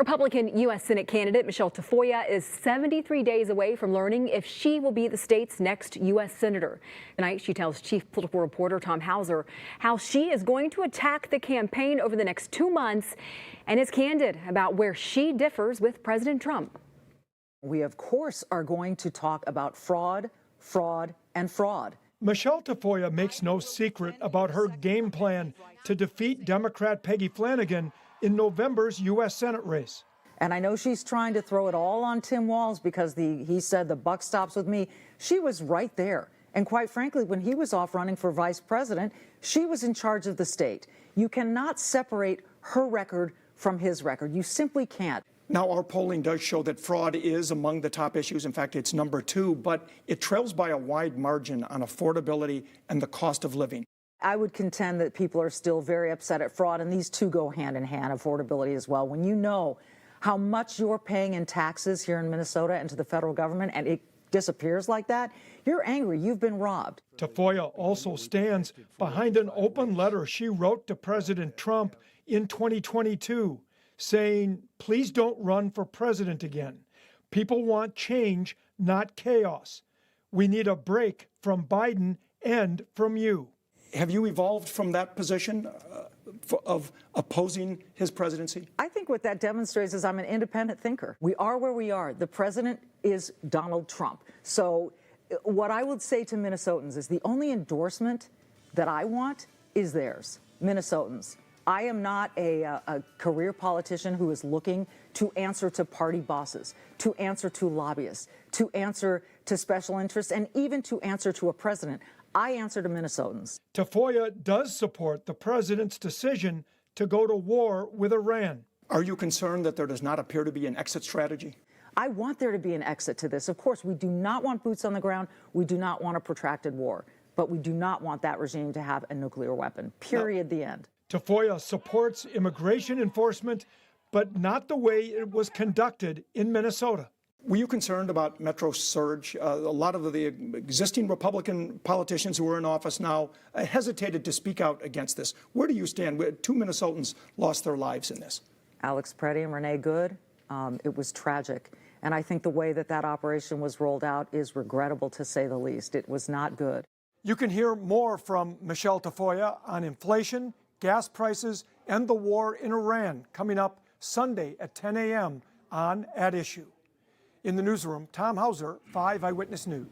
Republican U.S. Senate candidate Michele Tafoya is 73 days away from learning if she will be the state's next U.S. Senator. Tonight, she tells Chief Political Reporter Tom Hauser how she is going to attack the campaign over the next 2 months and is candid about where she differs with President Trump. We, of course, are going to talk about fraud, and fraud. Michele Tafoya makes no secret about her game plan to defeat Democrat Peggy Flanagan in November's U.S. Senate race. And I know she's trying to throw it all on Tim Walz because he said the buck stops with me. She was right there. And quite frankly, when he was off running for vice president, she was in charge of the state. You cannot separate her record from his record. You simply can't. Now, our polling does show that fraud is among the top issues. In fact, it's number 2, but it trails by a wide margin on affordability and the cost of living. I would contend that people are still very upset at fraud, and these two go hand in hand, affordability as well. When you know how much you're paying in taxes here in Minnesota and to the federal government, and it disappears like that, you're angry. You've been robbed. Tafoya also stands behind an open letter she wrote to President Trump in 2022, saying, please don't run for president again. People want change, not chaos. We need a break from Biden and from you. Have you evolved from that position of opposing his presidency? I think what that demonstrates is I'm an independent thinker. We are where we are. The president is Donald Trump. So what I would say to Minnesotans is the only endorsement that I want is theirs, Minnesotans. I am not a career politician who is looking to answer to party bosses, to answer to lobbyists, to answer to special interests, and even to answer to a president. I answer to Minnesotans. Tafoya does support the president's decision to go to war with Iran. Are you concerned that there does not appear to be an exit strategy? I want there to be an exit to this. Of course, we do not want boots on the ground. We do not want a protracted war. But we do not want that regime to have a nuclear weapon. Period. The end. Tafoya supports immigration enforcement, but not the way it was conducted in Minnesota. Were you concerned about Metro surge? A lot of the existing Republican politicians who are in office now hesitated to speak out against this. Where do you stand? 2 Minnesotans lost their lives in this. Alex Preddy and Renee Good, it was tragic. And I think the way that that operation was rolled out is regrettable, to say the least. It was not good. You can hear more from Michele Tafoya on inflation, gas prices, and the war in Iran coming up Sunday at 10 a.m. on At Issue. In the newsroom, Tom Hauser, 5 Eyewitness News.